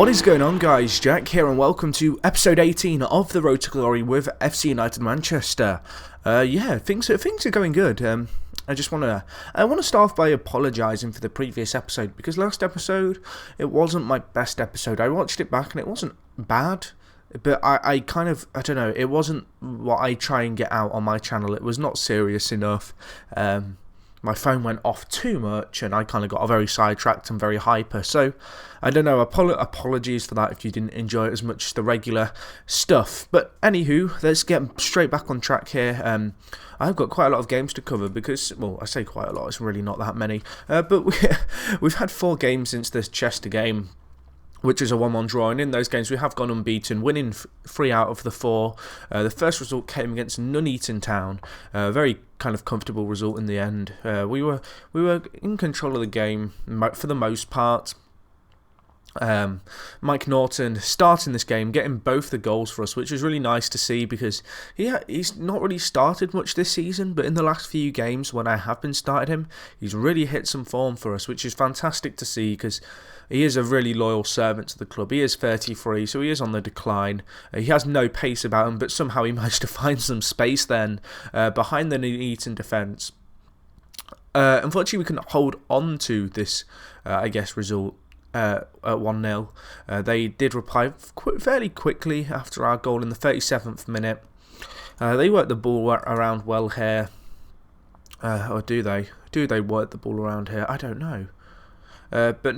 What is going on, guys? Jack here, and welcome to episode 18 of the Road to Glory with FC United Manchester. Yeah, things are going good. I want to start off by apologising for the previous episode, because last episode it wasn't my best episode. I watched it back and it wasn't bad, but I don't know, it wasn't what I try and get out on my channel. It was not serious enough. My phone went off too much and I kind of got very sidetracked and very hyper. So, I don't know, apologies for that if you didn't enjoy it as much as the regular stuff. But anywho, let's get straight back on track here. I've got quite a lot of games to cover because, well, I say quite a lot, it's really not that many. But we've had 4 games since the Chester game, which is a 1-1 draw, and in those games we have gone unbeaten, winning 3 out of the 4. The first result came against Nuneaton Town, a very kind of comfortable result in the end. We were in control of the game for the most part. Mike Norton starting this game, getting both the goals for us, which was really nice to see, because he's not really started much this season, but in the last few games when I have been starting him, he's really hit some form for us, which is fantastic to see, because he is a really loyal servant to the club. He is 33, so he is on the decline. He has no pace about him, but somehow he managed to find some space then behind the Nuneaton defence. Unfortunately, we couldn't hold on to this, result. At 1-0. They did reply fairly quickly after our goal in the 37th minute. They work the ball around well here. Or do they? Do they work the ball around here? I don't know. But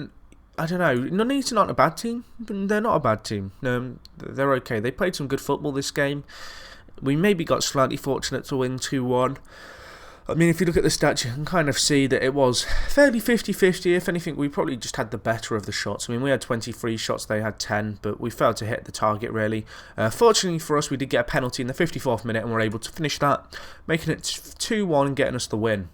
I don't know. Nuneaton aren't a bad team. They're not a bad team. They're okay. They played some good football this game. We maybe got slightly fortunate to win 2-1. I mean, if you look at the stats, you can kind of see that it was fairly 50-50. If anything, we probably just had the better of the shots. I mean, we had 23 shots, they had 10, but we failed to hit the target, really. Fortunately for us, we did get a penalty in the 54th minute, and were able to finish that, making it 2-1 and getting us the win.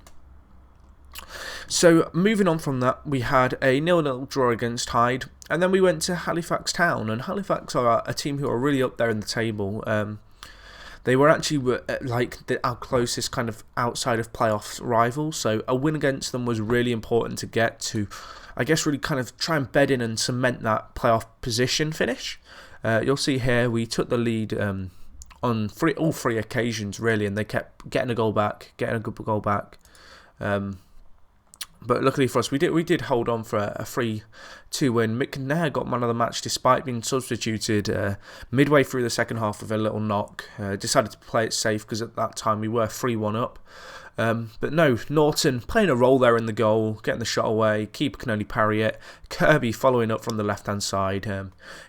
So, moving on from that, we had a 0-0 draw against Hyde, and then we went to Halifax Town, and Halifax are a team who are really up there in the table. They were actually our closest kind of outside of playoffs rival, so a win against them was really important to get to, I guess, really kind of try and bed in and cement that playoff position finish. You'll see here we took the lead on all three occasions, really, and they kept getting a good goal back. But luckily for us, we did hold on for a 3-2 win. McNair got man of the match despite being substituted midway through the second half with a little knock. Decided to play it safe because at that time we were 3-1 up. But no, Norton playing a role there in the goal, getting the shot away. Keeper can only parry it. Kirby following up from the left-hand side.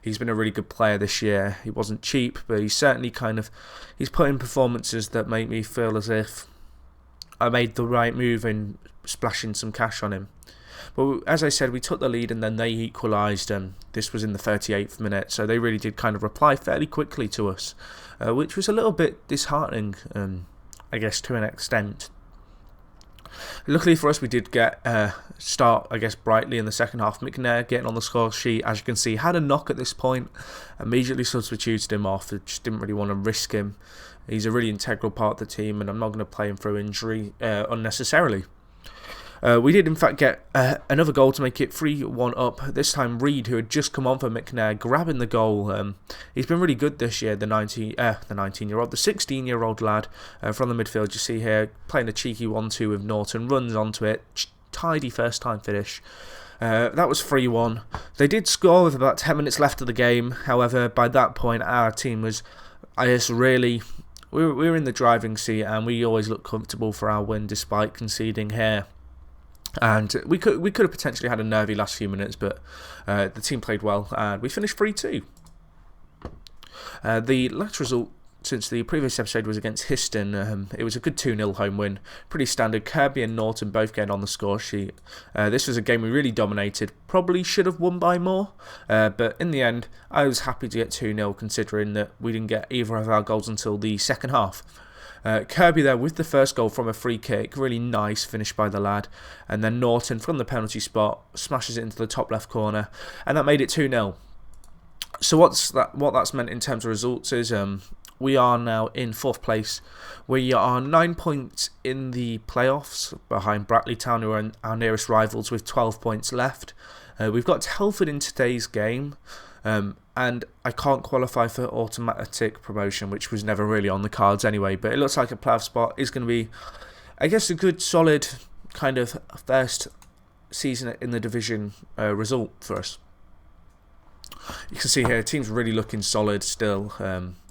He's been a really good player this year. He wasn't cheap, but he's certainly he's put in performances that make me feel as if I made the right move in splashing some cash on him. But as I said, we took the lead and then they equalised. This was in the 38th minute, so they really did kind of reply fairly quickly to us, which was a little bit disheartening, I guess, to an extent. Luckily for us, we did get start, I guess, brightly in the second half. McNair getting on the score sheet, as you can see, had a knock at this point. Immediately substituted him off. I just didn't really want to risk him. He's a really integral part of the team, and I'm not going to play him through injury unnecessarily. We did in fact get another goal to make it 3-1 up. This time Reed, who had just come on for McNair, grabbing the goal. He's been really good this year, the 16-year-old lad from the midfield. You see here, playing a cheeky 1-2 with Norton, runs onto it, tidy first time finish. That was 3-1. They did score with about 10 minutes left of the game. However, by that point our team was, we were in the driving seat, and we always looked comfortable for our win despite conceding here. And we could have potentially had a nervy last few minutes, but the team played well, and we finished 3-2. The last result since the previous episode was against Histon. It was a good 2-0 home win. Pretty standard. Kirby and Norton both getting on the score sheet. This was a game we really dominated. Probably should have won by more, but in the end, I was happy to get 2-0 considering that we didn't get either of our goals until the second half. Kirby there with the first goal from a free kick, really nice finish by the lad, and then Norton from the penalty spot smashes it into the top left corner, and that made it 2-0. So what that's meant in terms of results is we are now in 4th place. We are 9 points in the playoffs behind Brackley Town, who are our nearest rivals, with 12 points left. We've got Telford in today's game. And I can't qualify for automatic promotion, which was never really on the cards anyway. But it looks like a playoff spot is going to be, I guess, a good, solid kind of first season in the division result for us. You can see here, team's really looking solid still.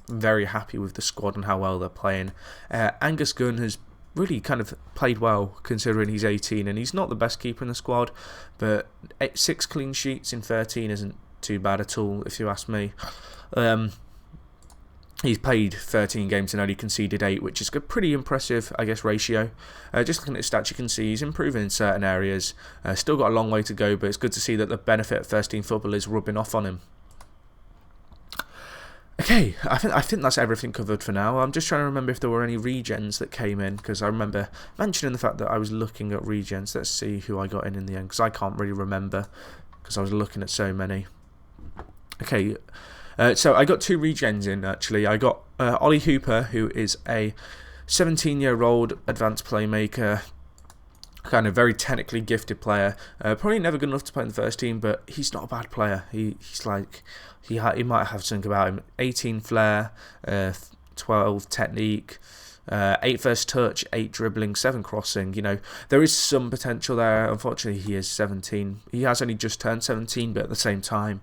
Very happy with the squad and how well they're playing. Angus Gunn has really kind of played well considering he's 18 and he's not the best keeper in the squad, but 6 clean sheets in 13 isn't too bad at all if you ask me. He's played 13 games and only conceded 8, which is a pretty impressive, I guess, ratio. Just looking at his stats, you can see he's improving in certain areas. Still got a long way to go, but it's good to see that the benefit of first team football is rubbing off on him. Okay, I think that's everything covered for now. I'm just trying to remember if there were any regens that came in, because I remember mentioning the fact that I was looking at regens. Let's see who I got in the end, because I can't really remember, because I was looking at so many. Okay, so I got 2 regens in, actually. I got Ollie Hooper, who is a 17-year-old advanced playmaker, kind of very technically gifted player. Probably never good enough to play in the first team, but he's not a bad player. He's like, he might have something about him. 18 flair, 12 technique, 8 first touch, 8 dribbling, 7 crossing. You know, there is some potential there. Unfortunately, he is 17. He has only just turned 17, but at the same time,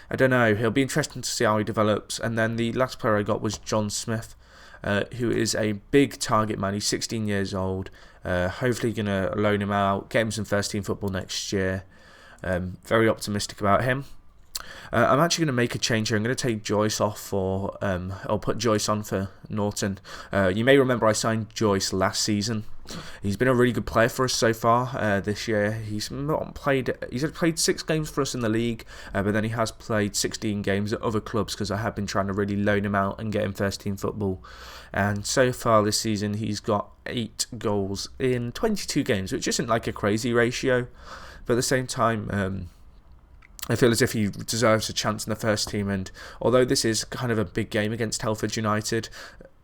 I don't know. He'll be interesting to see how he develops. And then the last player I got was John Smith, who is a big target man. He's 16 years old. Hopefully going to loan him out, get him some first team football next year. Very optimistic about him. I'm actually going to make a change here. I'm going to take Joyce off for, I'll put Joyce on for Norton. You may remember I signed Joyce last season. He's been a really good player for us so far this year. He's had played 6 games for us in the league, but then he has played 16 games at other clubs because I have been trying to really loan him out and get him first team football. And so far this season, he's got 8 goals in 22 games, which isn't like a crazy ratio, but at the same time, I feel as if he deserves a chance in the first team, and although this is kind of a big game against Telford United,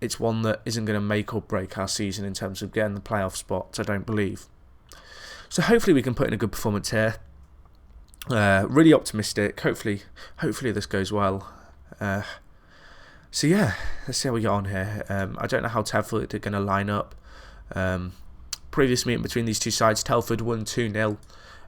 it's one that isn't going to make or break our season in terms of getting the playoff spots, I don't believe. So hopefully we can put in a good performance here. Really optimistic. Hopefully this goes well. So yeah, let's see how we get on here. I don't know how Telford are going to line up. Previous meeting between these two sides, Telford won 2-0.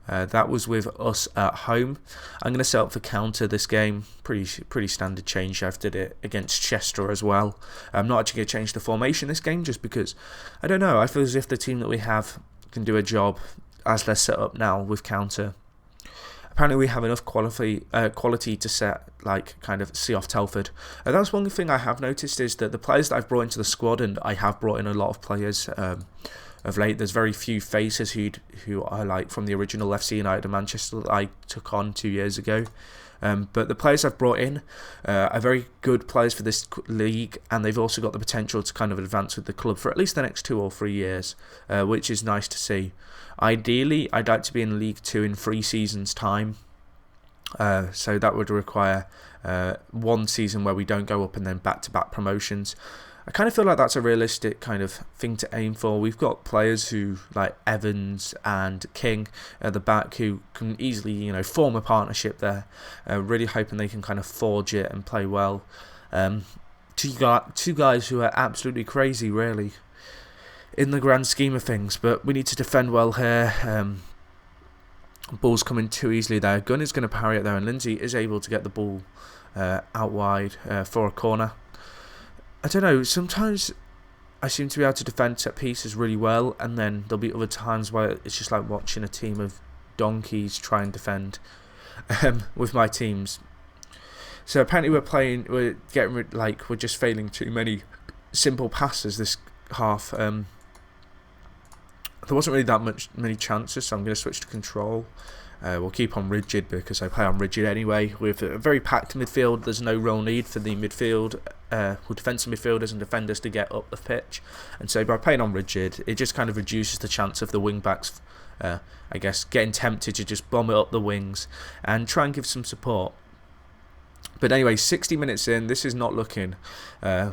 That was with us at home. I'm going to set up for counter this game. Pretty standard change. I've did it against Chester as well. I'm not actually going to change the formation this game just because, I don't know, I feel as if the team that we have can do a job as they're set up now with counter. Apparently we have enough quality to set, like, kind of see off Telford. That's one thing I have noticed is that the players that I've brought into the squad, and I have brought in a lot of players of late, there's very few faces who are like from the original FC United of Manchester that I took on 2 years ago. But the players I've brought in are very good players for this league, and they've also got the potential to kind of advance with the club for at least the next 2 or 3 years, which is nice to see. Ideally, I'd like to be in League 2 in 3 seasons' time. So that would require 1 season where we don't go up and then back-to-back promotions. I kind of feel like that's a realistic kind of thing to aim for. We've got players who, like Evans and King at the back, who can easily, form a partnership there. Really hoping they can kind of forge it and play well. Two guys who are absolutely crazy, really, in the grand scheme of things. But we need to defend well here. Ball's coming too easily there. Gunn is going to parry it there, and Lindsay is able to get the ball out wide for a corner. I don't know, sometimes I seem to be able to defend set pieces really well, and then there'll be other times where it's just like watching a team of donkeys try and defend with my teams. So apparently we're just failing too many simple passes this half. There wasn't really that many chances, so I'm going to switch to control. We'll keep on rigid because I play on rigid anyway. With a very packed midfield, there's no real need for the midfield, defensive midfielders and defenders to get up the pitch. And so by playing on rigid, it just kind of reduces the chance of the wing-backs, I guess, getting tempted to just bomb it up the wings and try and give some support. But anyway, 60 minutes in, this is not looking, I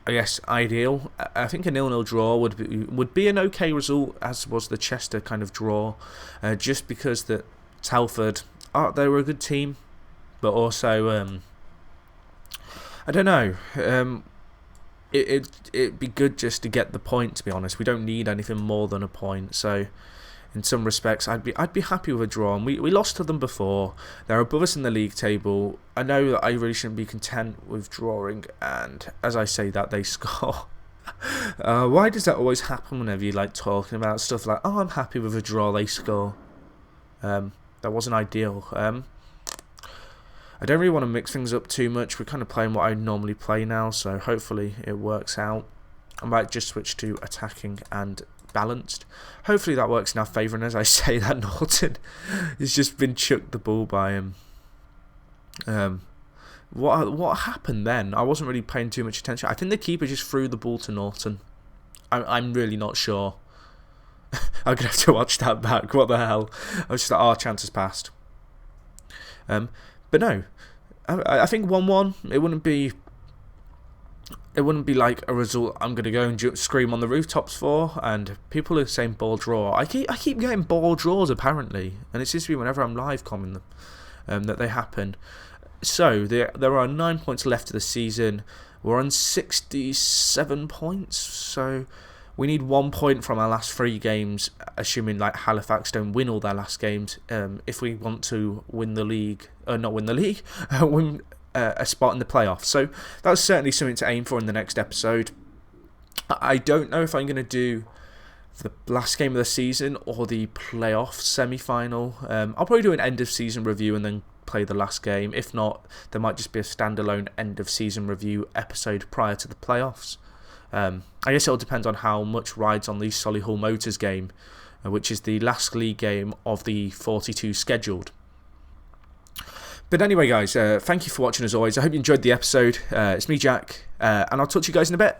guess, ideal. I think a 0-0 draw would be an okay result, as was the Chester kind of draw, just because that Telford, they were a good team. but also I don't know. It'd be good just to get the point. To be honest, we don't need anything more than a point. So, in some respects, I'd be happy with a draw. And we lost to them before. They're above us in the league table. I know that I really shouldn't be content with drawing. And as I say that, they score. Why does that always happen whenever you like talking about stuff like, oh, I'm happy with a draw, they score? That wasn't ideal. I don't really want to mix things up too much. We're kind of playing what I normally play now, so hopefully it works out. I might just switch to attacking and balanced. Hopefully that works in our favour, and as I say that, Norton has just been chucked the ball by him. What happened then? I wasn't really paying too much attention. I think the keeper just threw the ball to Norton. I'm really not sure. I'm going to have to watch that back. What the hell? I was just like, chances passed. But no, I think 1-1. It wouldn't be like a result I'm going to go and scream on the rooftops for. And people are saying ball draw. I keep getting ball draws apparently, and it seems to be whenever I'm live commenting them that they happen. So there are 9 points left of the season. We're on 67 points. So we need 1 point from our last 3 games, assuming like Halifax don't win all their last games. If we want to win the league, win a spot in the playoffs. So that's certainly something to aim for in the next episode. I don't know if I'm going to do the last game of the season or the playoff semi-final. I'll probably do an end of season review and then play the last game. If not, there might just be a standalone end of season review episode prior to the playoffs. I guess it'll depend on how much rides on the Solihull Motors game, which is the last league game of the 42 scheduled. But anyway, guys, thank you for watching as always. I hope you enjoyed the episode. It's me, Jack, and I'll talk to you guys in a bit.